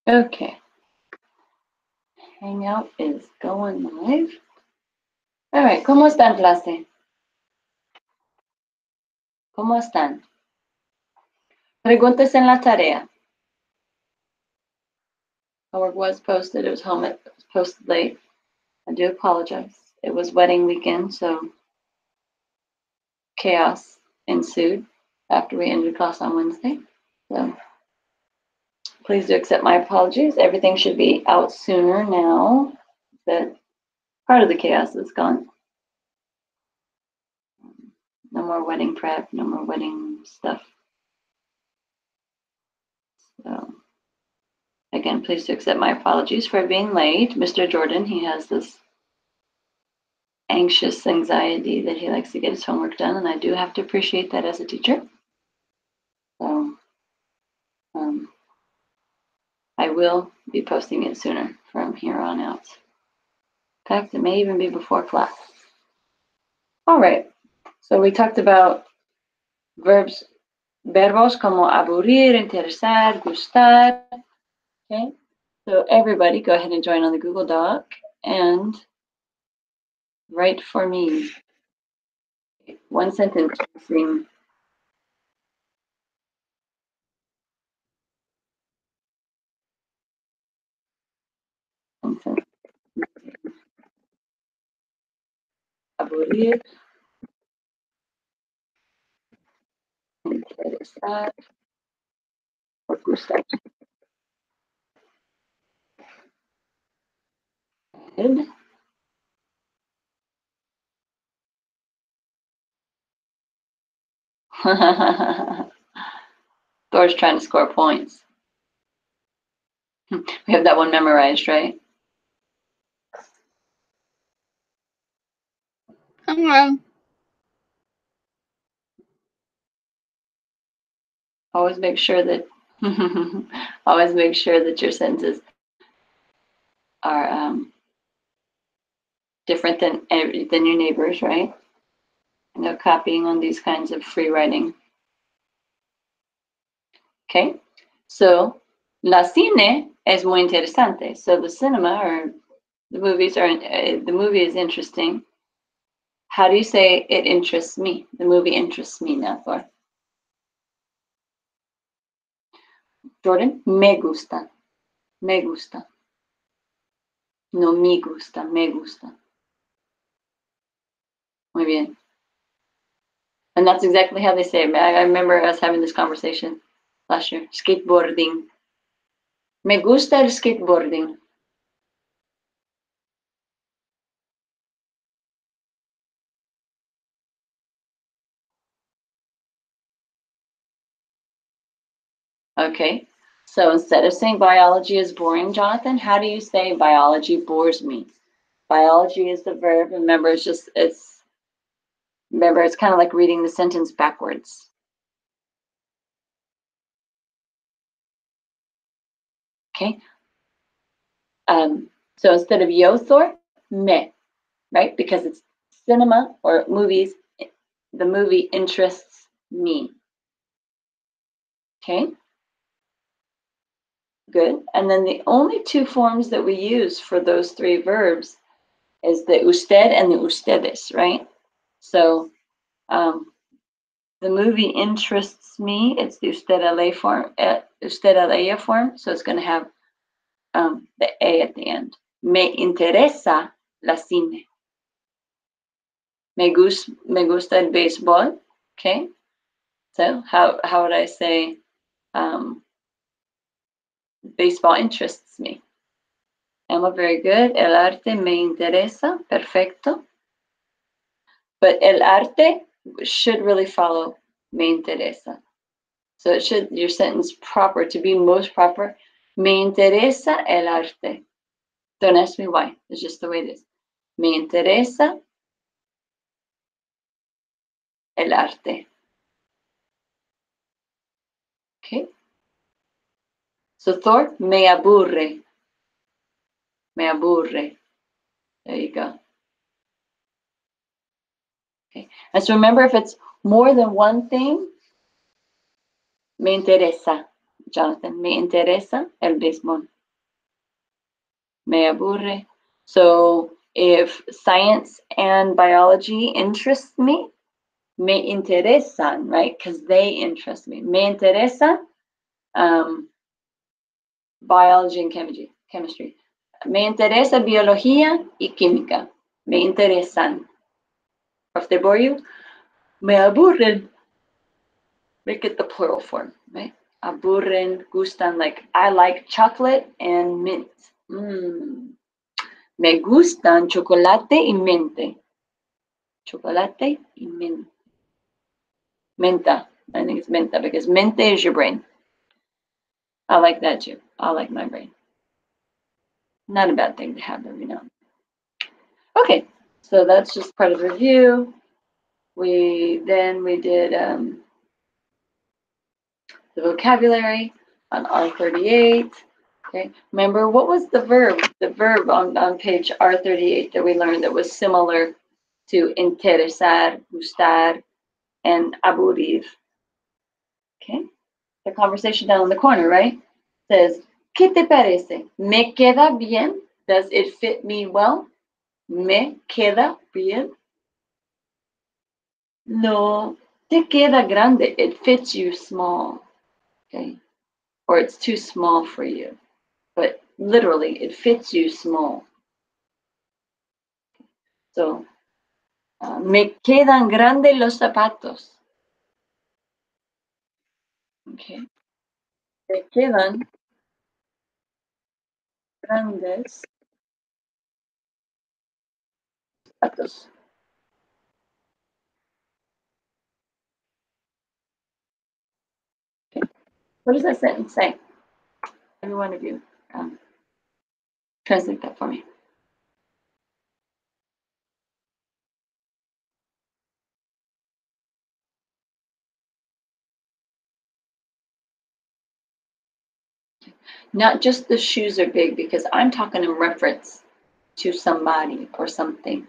Okay. Hangout is going live. All right. ¿Cómo están, clase? ¿Cómo están? Preguntas en la tarea. Homework was posted. It was home. It was posted late. I do apologize. It was wedding weekend, so chaos ensued after we ended class on Wednesday. So please do accept my apologies. Everything should be out sooner now that part of the chaos is gone. No more wedding prep, no more wedding stuff. So again, please do accept my apologies for being late. Mr. Jordan, he has this anxious anxiety that he likes to get his homework done, and I do have to appreciate that as a teacher. So I will be posting it sooner from here on out. In fact, it may even be before class. All right, so we talked about verbs como aburrir, interesar, gustar. Okay, so everybody go ahead and join on the Google Doc and write for me. One sentence. Aburrir, interesar, or gustar. Good. Thor's trying to score points. We have that one memorized, right? Hello. Always make sure that your sentences are different than your neighbors, right? No copying on these kinds of free writing. Okay, so la cine es muy interesante. So the cinema or the movies are the movie is interesting. How do you say it interests me? The movie interests me now, Thor. Jordan, me gusta. Me gusta. No me gusta, me gusta. Muy bien. And that's exactly how they say it. I remember us having this conversation last year. Skateboarding. Me gusta el skateboarding. Okay, so instead of saying biology is boring, Jonathan, how do you say biology bores me? Biology is the verb. Remember, it's kind of like reading the sentence backwards. Okay. So instead of yo, Thor, me, right? Because it's cinema or movies, the movie interests me. Okay. Good. And then the only two forms that we use for those three verbs is the usted and the ustedes, right? So the movie interests me. It's the usted a ella form. So it's going to have the A at the end. Me interesa la cine. Me gusta el béisbol. Okay. So how would I say baseball interests me? Emma, very good. El arte me interesa. Perfecto. But el arte should really follow me interesa. So it should, your sentence proper, to be most proper, me interesa el arte. Don't ask me why. It's just the way it is. Me interesa el arte. Okay. So Thor, me aburre. Me aburre. There you go. Okay. And so remember, if it's more than one thing, me interesa, Jonathan, me interesa el béisbol. Me aburre. So if science and biology interest me interesan, right? Because they interest me. Me interesa biology and chemistry. Me interesa biología y química. Me interesan. If they bore you, me aburren. Make it the plural form, right? Aburren, gustan, like I like chocolate and mint. Me gustan chocolate y mente. Chocolate y mente. Menta. I think it's menta because mente is your brain. I like that too. I like my brain. Not a bad thing to have every now and then. Okay, so that's just part of the review. We did the vocabulary on R38. Okay, remember what was the verb? The verb on page R38 that we learned that was similar to interesar, gustar, and aburrir. Okay, the conversation down in the corner, right? Says, ¿qué te parece? ¿Me queda bien? Does it fit me well? ¿Me queda bien? No, te queda grande. It fits you small. Okay, or it's too small for you. But literally, it fits you small. So, me quedan grandes los zapatos. Okay, me quedan grandes zapatos. Okay. What does that sentence say? Every one of you, translate that for me. Not just the shoes are big, because I'm talking in reference to somebody or something.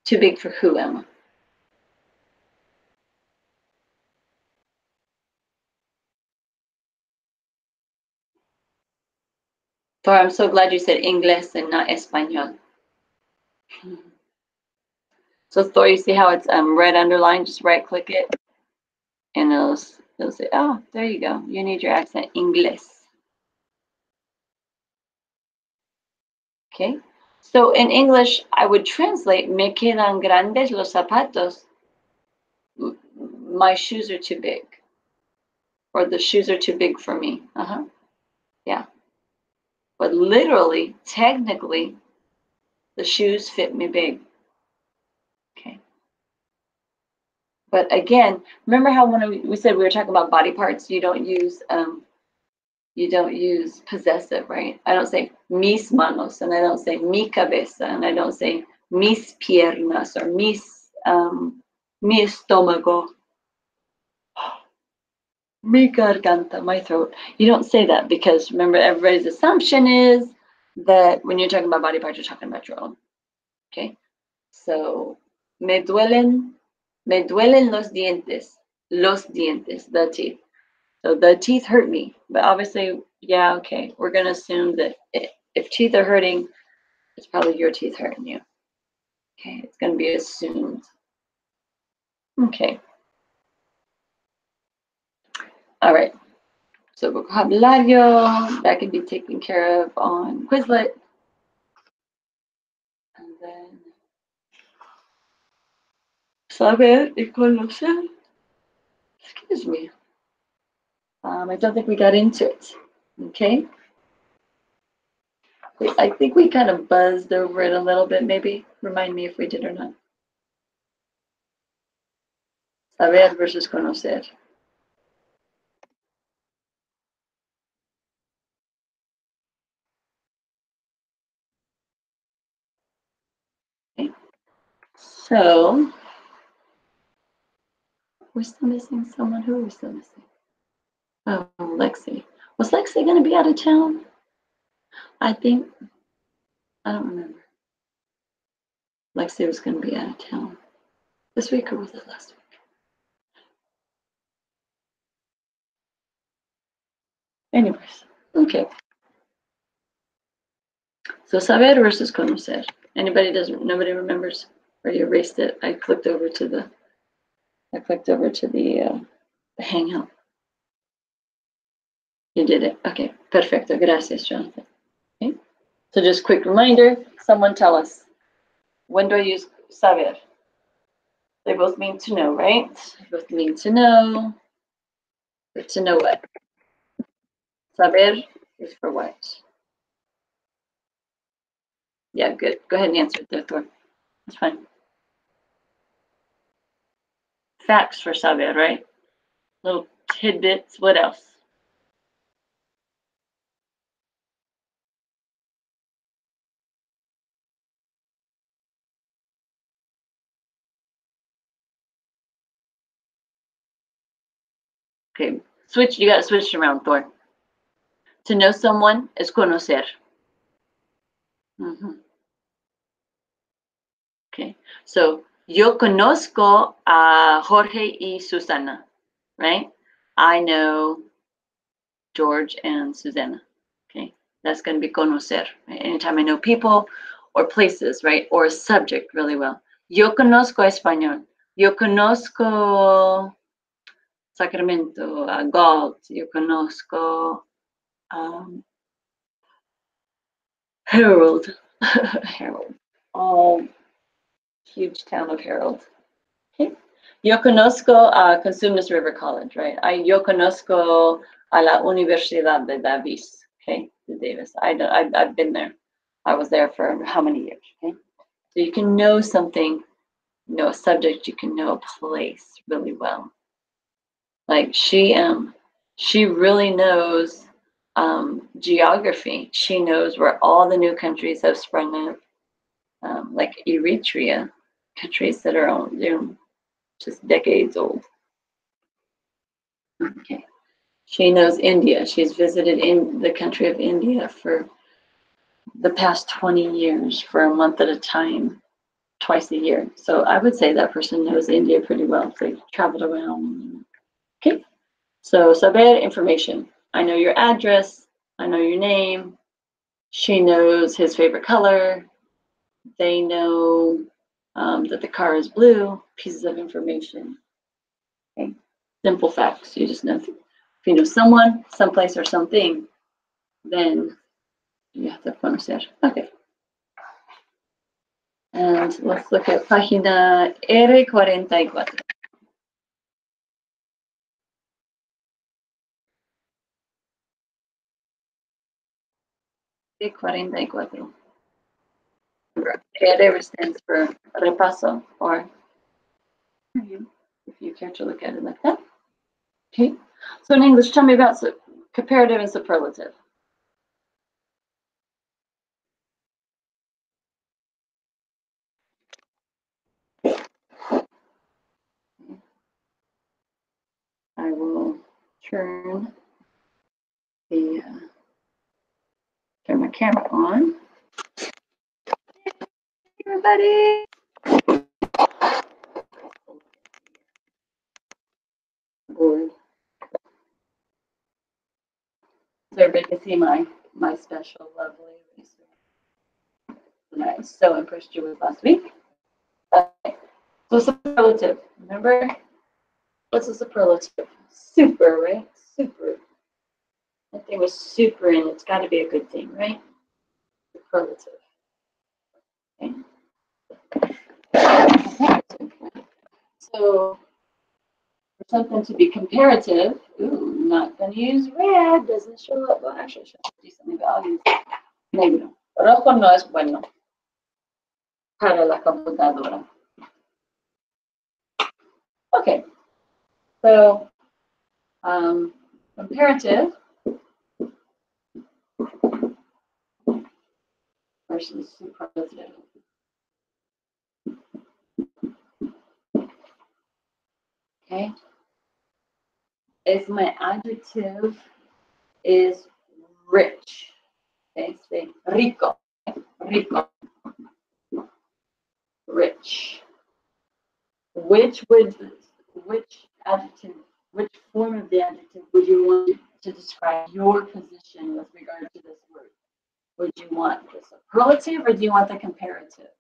Too big for who, Emma? Thor, I'm so glad you said English and not Espanol. So Thor, you see how it's red underlined? Just right click it and it'll say, oh, there you go. You need your accent, English. Okay. So in English, I would translate, me quedan grandes los zapatos. My shoes are too big. Or the shoes are too big for me. Yeah. But literally, technically, the shoes fit me big. Okay. But again, remember how when we said we were talking about body parts, you don't use possessive, right? I don't say mis manos, and I don't say mi cabeza, and I don't say mis piernas or mi estómago, mi garganta, my throat. You don't say that because remember, everybody's assumption is that when you're talking about body parts, you're talking about your own. Okay, so me duelen los dientes, the teeth. So the teeth hurt me, but obviously, yeah, okay, we're gonna assume that if teeth are hurting, it's probably your teeth hurting you. Okay, it's gonna be assumed. Okay. All right. So vocabulario, that can be taken care of on Quizlet. And then saber y conocer. Excuse me. I don't think we got into it. Okay. I think we kind of buzzed over it a little bit, maybe. Remind me if we did or not. Saber versus conocer. Okay. So, we're still missing someone. Who are we still missing? Oh, Lexi. Was Lexi going to be out of town? I think, I don't remember. Lexi was going to be out of town this week, or was it last week? Anyways, okay. So saber versus conocer. Nobody remembers, or you erased it. I clicked over to the Hangout. You did it. Okay, perfecto. Gracias, Jonathan. Okay. So just quick reminder, someone tell us, when do I use saber? They both mean to know, right? They both mean to know. But to know what? Saber is for what? Yeah, good. Go ahead and answer it there, Thor. That's fine. Facts for saber, right? Little tidbits. What else? Okay, switch. You got to switch around, Thor. To know someone is conocer. Okay, so yo conozco a Jorge y Susana, right? I know George and Susanna. Okay, that's going to be conocer. Right? Anytime I know people or places, right, or a subject really well. Yo conozco español. Yo conozco Sacramento, Galt. Yo conozco Harold. Harold. All huge town of Harold. Okay. Yo conozco a Consumnes River College, right? Yo conozco a la Universidad de Davis, okay, de Davis. I've been there. I was there for how many years, okay? So you can know something, know a subject, you can know a place really well. Like she really knows geography. She knows where all the new countries have sprung up, like Eritrea, countries that are on, just decades old. Okay. She knows India. She's visited in the country of India for the past 20 years for a month at a time, twice a year. So I would say that person knows India pretty well. They traveled around. Okay. So saber information. I know your address. I know your name. She knows his favorite color. They know that the car is blue. Pieces of information. Okay. Simple facts. You just know. If you know someone, someplace, or something, then you have to conocer. Okay. And let's look at página R44. R44. R stands for repaso, or if you care to look at it like that. Okay. So in English, tell me about comparative and superlative. I will turn my camera on. Hey, everybody. Board. So everybody can see my special, lovely research that I so impressed you with last week. Okay. So superlative. Remember, what's a superlative? Super, right? Super. That thing was super, and it's got to be a good thing, right? Superlative. Okay. So for something to be comparative, ooh, not going to use red. Doesn't show up. Well, actually, should do something, but I'll use negro. Rojo no es bueno para la computadora. Okay. So comparative versus superlative. Okay. If my adjective is rich, okay, say rico, rico, rich. Which adjective, which form of the adjective would you want to describe your position with regard to this word? would you want? The superlative or do you want the comparative?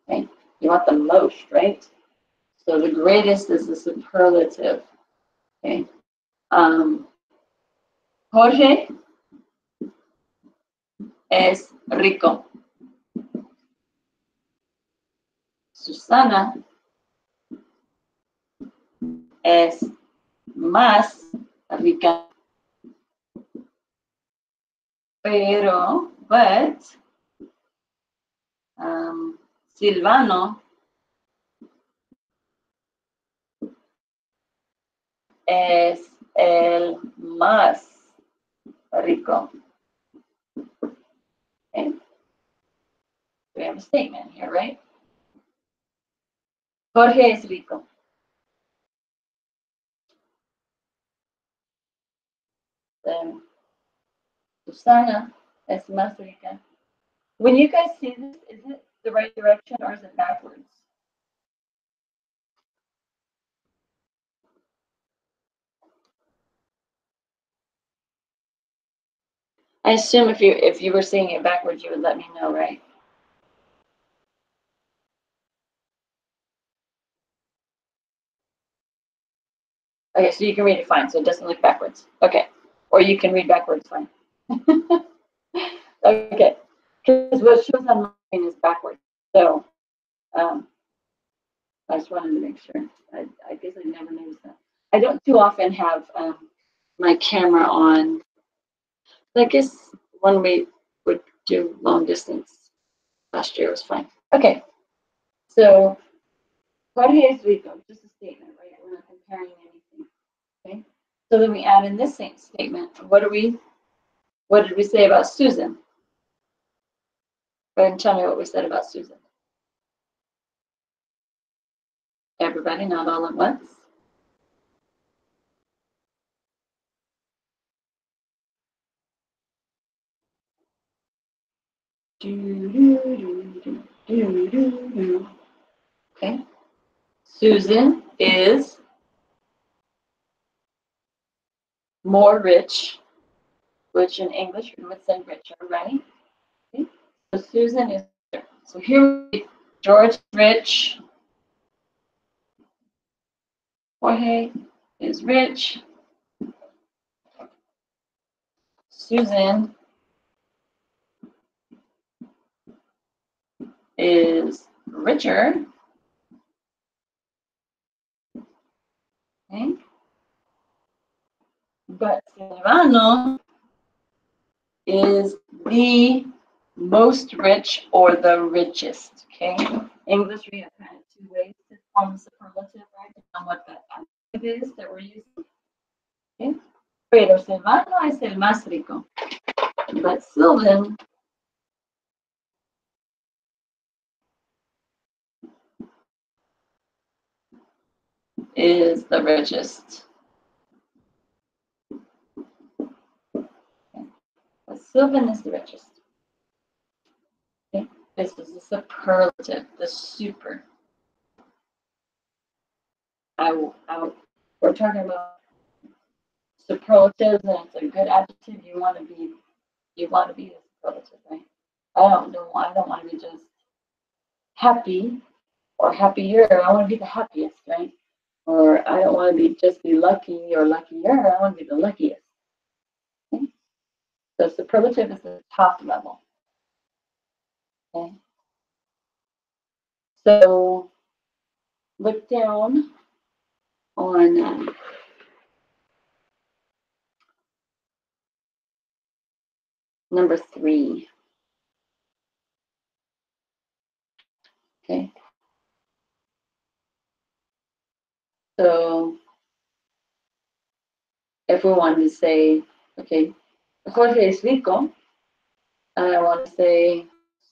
Okay, you want the most, right? So the greatest is the superlative. Okay. Jorge es rico. Susana es más rica. But Silvano es el más rico. Okay. We have a statement here, right? Jorge es rico. Then Susana es más rica. When you guys see this, is it the right direction or is it backwards? I assume if you were seeing it backwards, you would let me know, right? Okay, so you can read it fine, so it doesn't look backwards. Okay, or you can read backwards fine. Okay, because what shows on mine is backwards. So I just wanted to make sure. I guess I never noticed that. I don't too often have my camera on. I guess when we would do long distance last year, it was fine. Okay, so Jorge es rico, just a statement, right? We're not comparing anything. Okay, so then we add in this same statement. What did we say about Susan? Go ahead and tell me what we said about Susan. Everybody, not all at once. Okay. Susan is more rich, which in English we would say richer, right? Okay. So Susan is richer. So here we George is rich. Jorge is rich. Susan is richer. Okay. But Silvano is the most rich or the richest. Okay. English, we have kind of two ways to form a superlative, right? Depending on what that adjective is that we're using. Okay. Pero Silvano es el más rico. But Sylvan is the richest. Okay. But Sylvan is the richest. Okay. This is the superlative, the super. We're talking about superlatives, and it's a good adjective. You want to be the superlative, right? I don't want to be just happy or happier. I want to be the happiest, right? Or I don't want to just be lucky or luckier. I want to be the luckiest. Okay? So superlative is the top level. Okay. So look down on number 3. Okay. So if we wanted to say, okay, Jorge es rico, and I want to say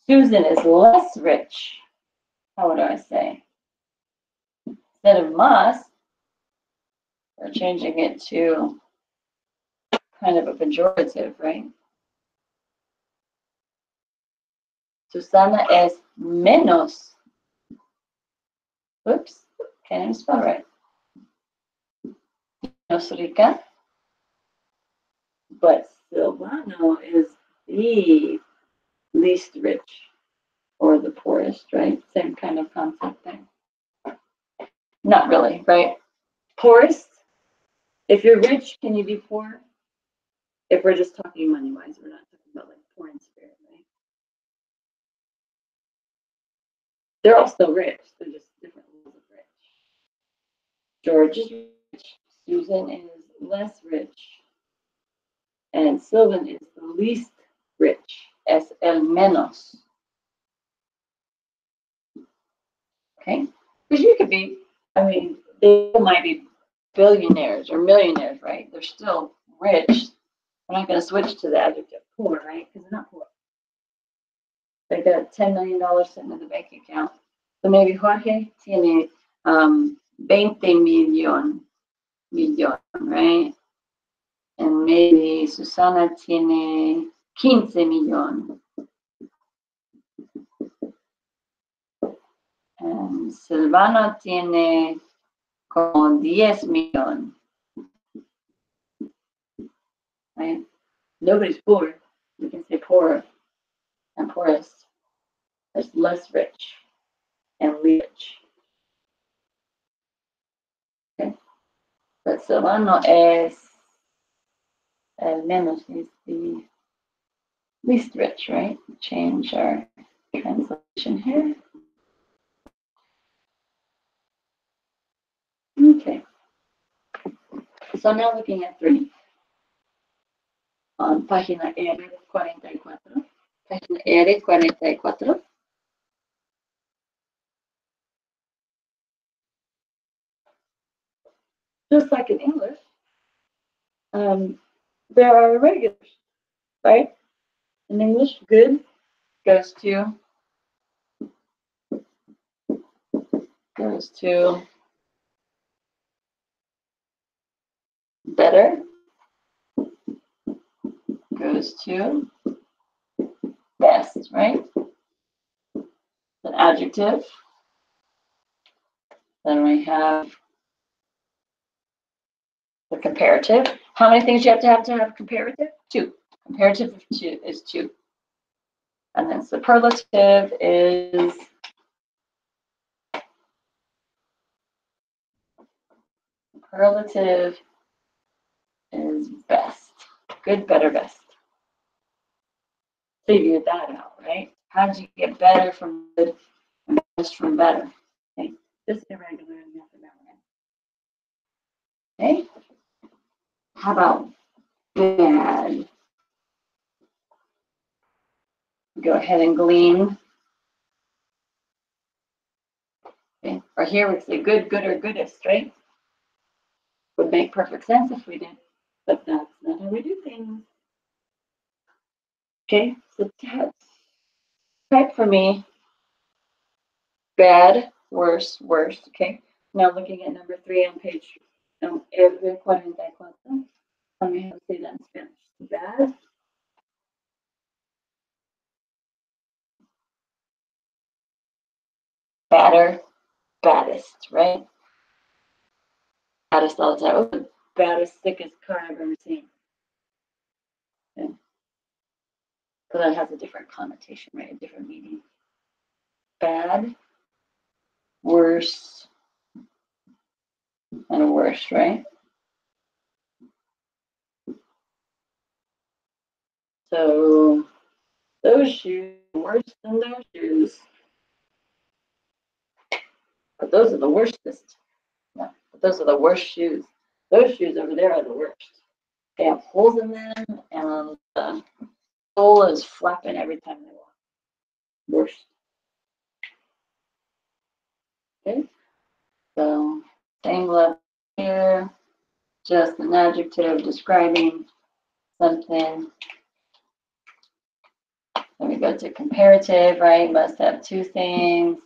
Susan is less rich, how would I say? Instead of más, we're changing it to kind of a pejorative, right? Susana es menos. Oops, can't even spell right. Menos rica. But Silvano is the least rich or the poorest, right? Same kind of concept there. Not really, right? Poorest. If you're rich, can you be poor? If we're just talking money-wise, we're not talking about like poor in spirit, right? They're all still rich. They're just different levels of rich. George is rich. Susan is less rich. And Sylvan is the least rich. Es el menos. Okay? Because you could be, I mean, they might be billionaires or millionaires, right? They're still rich. We're not going to switch to the adjective poor, right? Because they're not poor. They got $10 million sitting in the bank account. So maybe Jorge tiene 20 millón, right? And maybe Susana tiene 15 millón. And Silvano tiene como 10 millón. Right? Nobody's poor. We can say poor and poorest. There's less rich and rich. Okay? But Silvano es el menos, is the least rich, right? Change our translation here. Okay. So now looking at 3. On página R44. Página R44. Just like in English, there are irregulars, right? In English, good goes to better, goes to best, right? An adjective. Then we have the comparative. How many things you have to have comparative? 2. Comparative of 2 is 2. And then superlative is best. Good, better, best. Figure that out, right? How did you get better from good and best from better? Okay, just irregular and nothing that way. Okay. How about bad? Go ahead and glean. Okay. Or here we say good, good, or goodest, right? Would make perfect sense if we did, but that's not how we do things. Okay, so type for me bad, worse, worse. Okay, now looking at number 3 on page R44. Let me have to say that in Spanish. Bad, badder, baddest, right? Baddest all the time. Oh, the baddest, thickest car I've ever seen. Okay. So that has a different connotation, right? A different meaning. Bad, worse, and worse, right? So those shoes are worse than those shoes. But those are the worstest. No, but those are the worst shoes. Those shoes over there are the worst. They have holes in them, and the sole is flapping every time they walk. Worst. Okay, so same level here, just an adjective describing something. Then we go to comparative, right? Must have 2 things.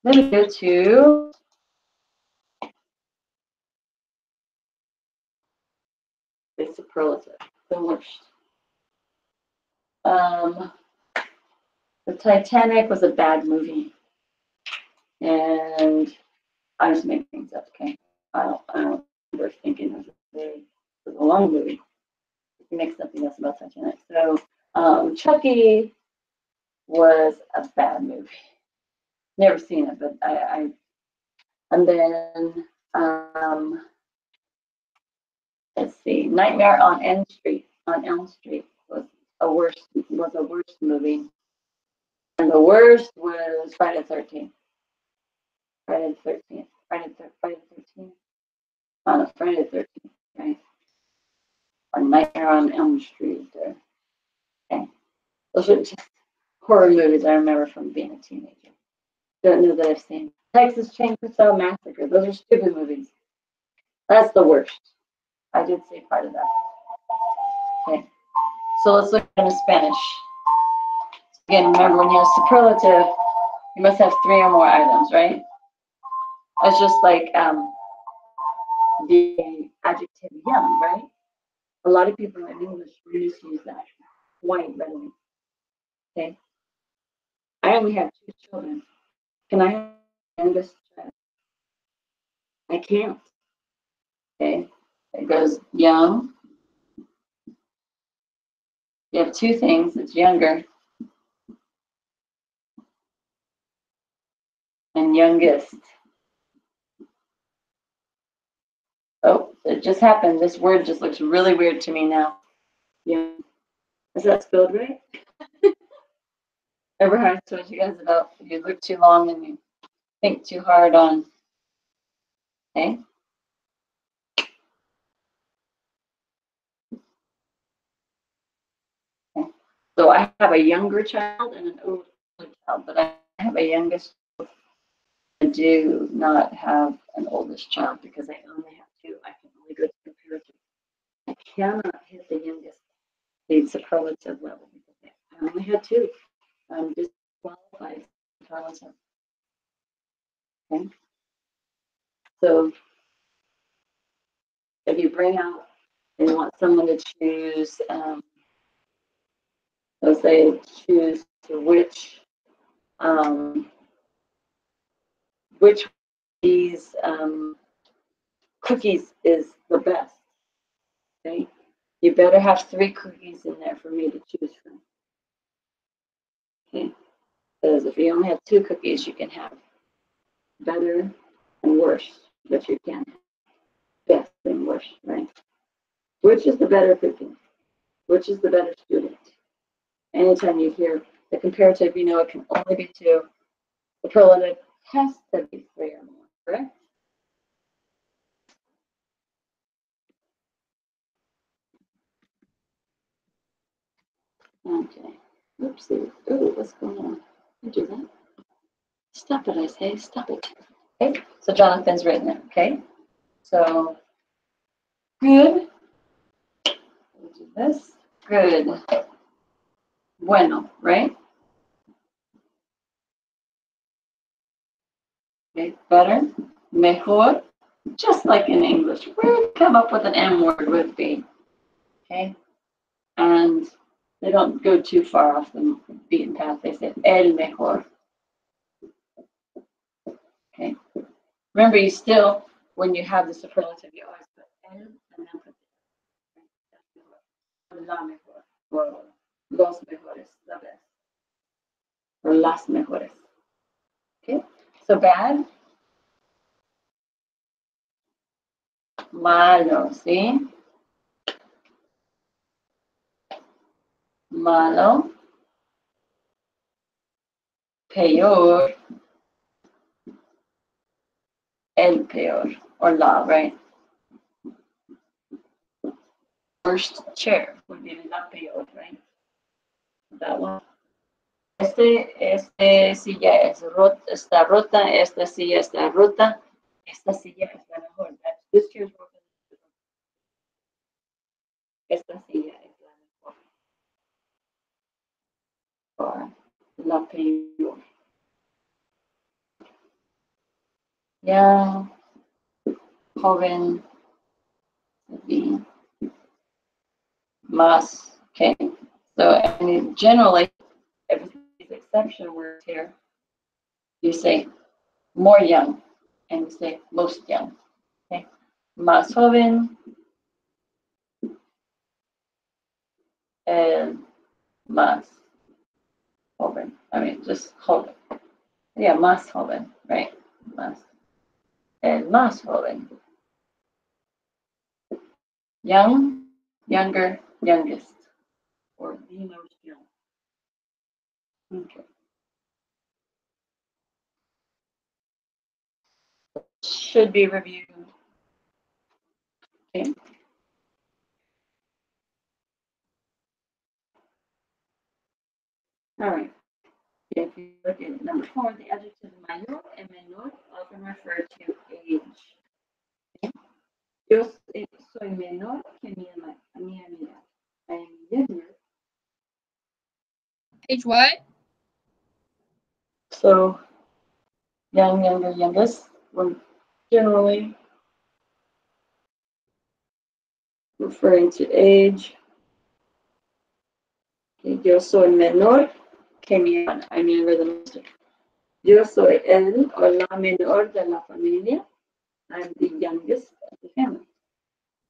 Then we go to the superlative, the worst. The Titanic was a bad movie, and I just make things up. Okay, I don't remember thinking it was a long movie. he makes something else about touching it. So Chucky was a bad movie. Never seen it, but I and then let's see, Nightmare on Elm Street was a worse movie. And the worst was Friday the 13th. Friday the 13th. Friday the 13th. On a Friday the 13th, right? Or Nightmare on Elm Street. Okay. Those are just horror movies I remember from being a teenager. Don't know that I've seen. Texas Chainsaw Massacre. Those are stupid movies. That's the worst. I did see part of that. Okay. So let's look at in Spanish. Again, remember when you have superlative, you must have 3 or more items, right? It's just like the adjective young, right? A lot of people in English used to use that quite readily. Okay. I only have 2 children. Can I have the youngest child? I can't. Okay. It goes young. You have 2 things. It's younger and youngest. Oh, it just happened. This word just looks really weird to me now. Yeah. Is that spelled right? Ever had to told you guys about you look too long and you think too hard on, okay? Okay. So I have a younger child and an older child, but I have a youngest. I do not have an oldest child because I only have 2. I can only go to comparative. I cannot hit the youngest, the superlative level because I only had 2. I'm disqualified. Okay. So if you bring out and you want someone to choose, let's say choose which these cookies is the best. Okay, you better have 3 cookies in there for me to choose from. Okay, because if you only have 2 cookies, you can have better and worse, but you can't have best and worse, right? Which is the better cookie? Which is the better student? Anytime you hear the comparative, you know it can only be 2. The superlative has to be 3 or more, correct? Okay. Oopsie. Ooh, what's going on? You do that. Stop it, I say. Stop it. Okay. So Jonathan's written it. Okay. So good. We'll do this. Good. Bueno, right? Okay. Better. Mejor. Just like in English. Where to come up with an M word would be. Okay. And they don't go too far off the beaten path. They say el mejor. Okay. Remember, you still, when you have the superlative, you always put el and then put la mejor, or los mejores, the best, or las mejores. Okay. So bad, malo, see? Malo, peor, el peor, or la, right? Worst chair would be la peor, right? That one. Este silla está rota, esta silla está rota, esta silla es la mejor. This chair is broken. Esta silla es la mejor. Or la peor. Yeah, joven, be más. Okay, so I mean, generally, if these exception words here, you say more young, and you say most young. Okay, más joven, más joven. I mean, just joven. Yeah, más joven, right? Más. El más joven. Young, younger, youngest. Or the most young. Okay. Should be reviewed. Okay. All right. If you look at number 4, the adjectives mayor and menor often refer to age. Yo soy menor que mi amiga. I am younger. Age what? So, young, younger, youngest, we're generally referring to age. Okay, yo soy menor que mi hermana. I'm younger than my sister. Yo soy el o la menor de la familia. I'm the youngest of the family.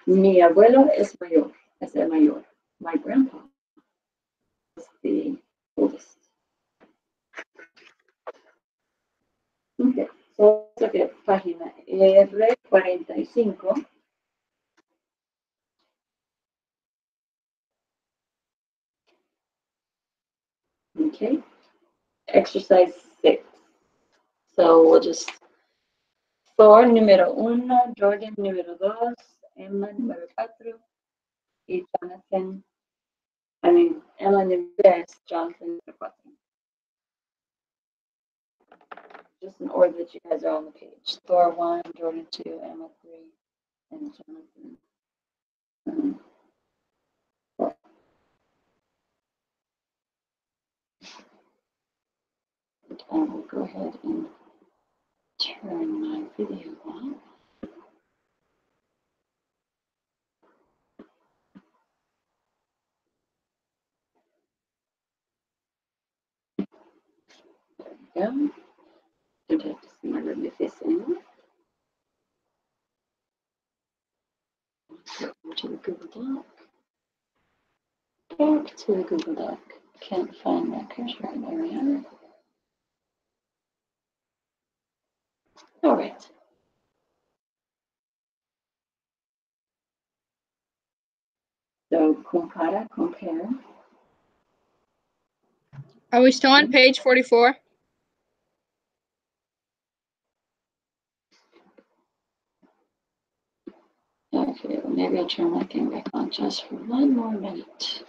Mi abuelo es mayor. Es el mayor. My grandpa is the oldest. Okay, so let's look at página R45. Okay, exercise 6. So we'll just Thor número 1, Jordan número 2, Emma número 4 y Jonathan, Emma número 3, Jonathan número 4. Just in order that you guys are on the page. Thor 1, Jordan 2, Emma 3, and Jonathan 4. I will go ahead and turn my video on. There we go. Don't have to see my lovely face anymore. Go to the Google Doc. Back to the Google Doc. Can't find my cursor. There we are. All right. So compare. Are we still on page 44? Okay, well, maybe I'll turn my thing back on just for one more minute.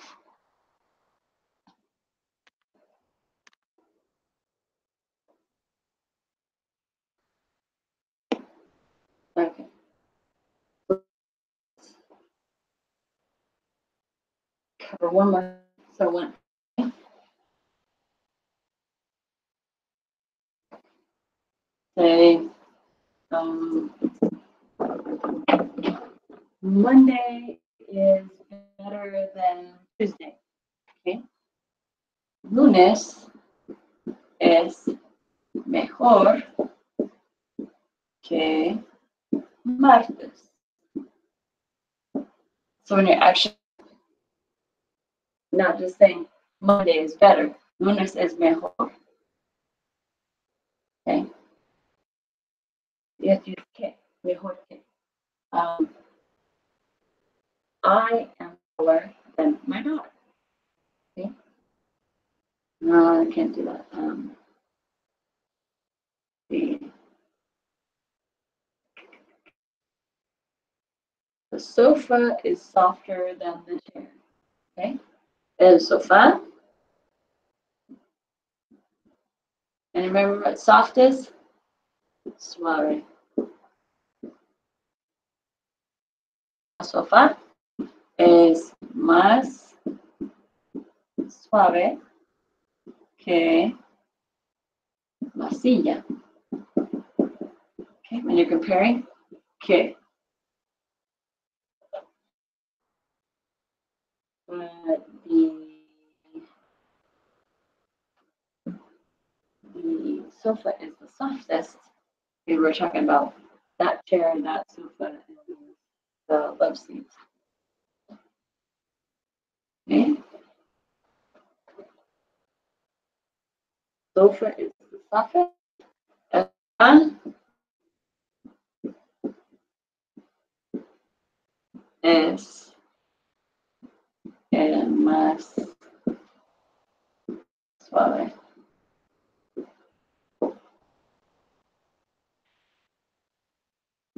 Okay. Cover one more. So one. Say, Monday is better than Tuesday. Okay. Lunes es mejor que martes. So when you're actually not just saying Monday is better, lunes es mejor. Okay. You have to use que, mejor que. I am taller than my daughter. Okay. No, I can't do that. The sofa is softer than the chair. Okay. El sofá. And remember what soft is? Suave. El sofá es más suave que la silla. Okay, when you're comparing, que. But the sofa is the softest. We were talking about that chair and that sofa and the love seats. Okay. sofa is the suffix. El es el más suave.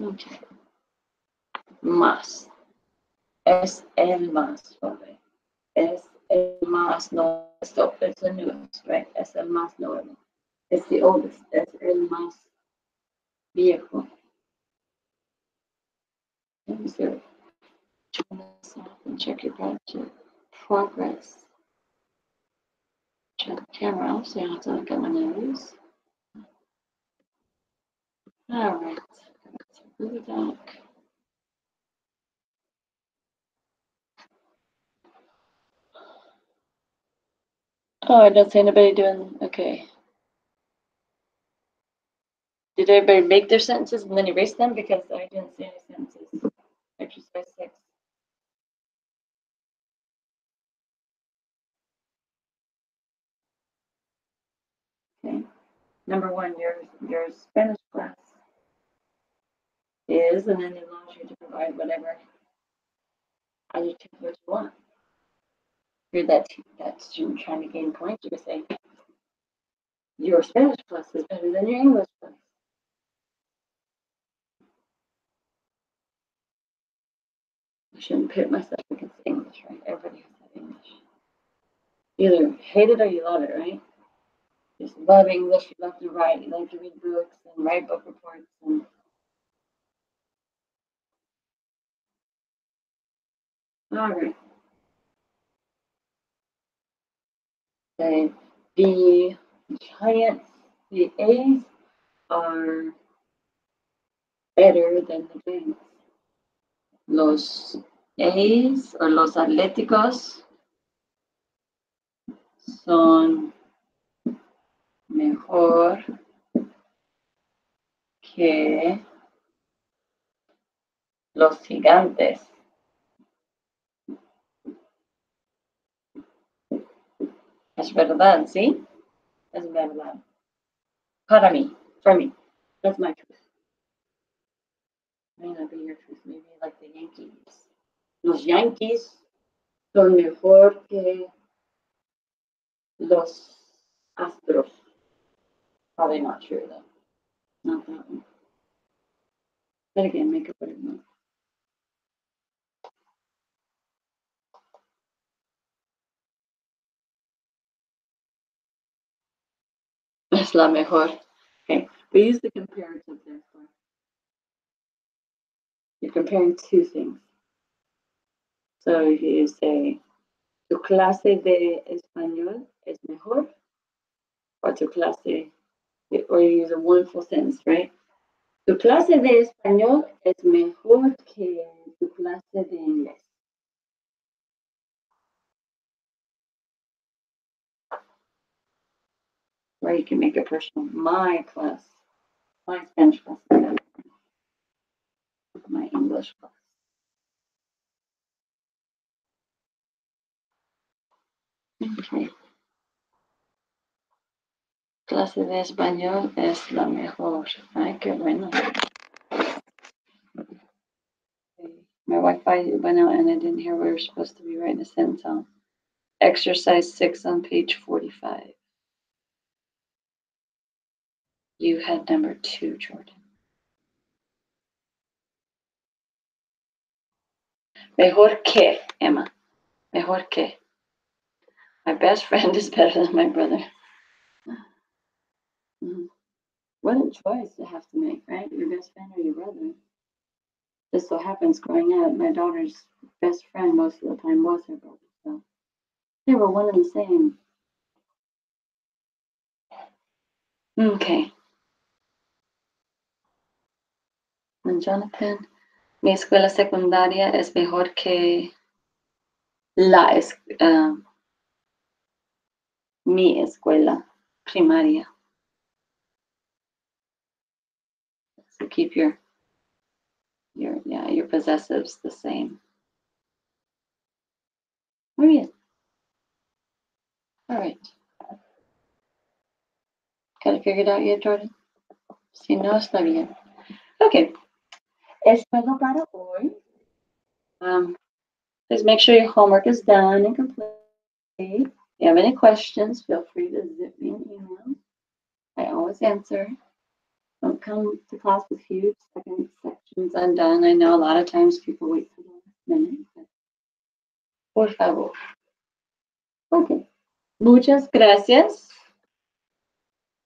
Okay. Más. Es el más suave. Es el más nuevo. Stop. It's the newest, right? Es el más nuevo. It's the oldest. Es el más viejo. Let me see. Turn this off and check your project progress. Check the camera off so you don't have to look at my nose. All right. Really dark. Oh, I don't see anybody doing, okay. Did everybody make their sentences and then erase them? Because I didn't see any sentences. Exercise 6. Okay. Number 1, your Spanish class is, and then it allows you to provide whatever adjective what you want. If you're that student trying to gain points, you can say, your Spanish class is better than your English class. I shouldn't pit myself against English, right? Everybody has that English. You either hate it or you love it, right? Just love English, you love to write, you love to read books and write book reports. And all right. The giants, the A's are better than the giants. Los A's o los Atléticos son mejor que los gigantes. Es verdad, ¿sí? Es verdad. Para mí, for me. That's my truth. May not be your truth, maybe like the Yankees. Los Yankees son mejor que los Astros. Probably not true though. Not that one. Then again, make up what it means. Es la mejor. Okay, we use the comparative therefore. You're comparing two things. So you say, tu clase de español es mejor, or tu clase, or you use a one full sentence, right? Tu clase de español es mejor que tu clase de inglés. Or you can make it personal. My class, my Spanish class is better than my English class. Okay. Clase de español es la mejor. Ay, qué bueno. My Wi-Fi went out and I didn't hear we were supposed to be writing a sentence on. Exercise 6 on page 45. You had number 2, Jordan. Mejor que, Emma. Mejor que. My best friend is better than my brother. Mm-hmm. What a choice to have to make, right? Your best friend or your brother. Just so happens growing up, my daughter's best friend most of the time was her brother. So they were one and the same. Okay. And Jonathan, mi escuela secundaria es mejor que mi escuela primaria. So keep your possessives the same. Muy bien. All right. Got it figured out yet, Jordan? Si no, está bien. Okay. Es todo para hoy. Please make sure your homework is done and complete. If you have any questions, feel free to zip me an email. I always answer. Don't come to class with huge sections undone. I know a lot of times people wait for the last minute. Por favor. Okay. Muchas gracias.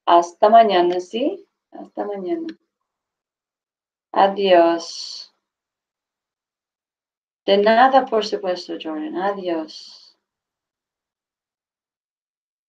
Hasta mañana, ¿sí? Hasta mañana. Adiós. De nada, por supuesto, Jordan. Adiós.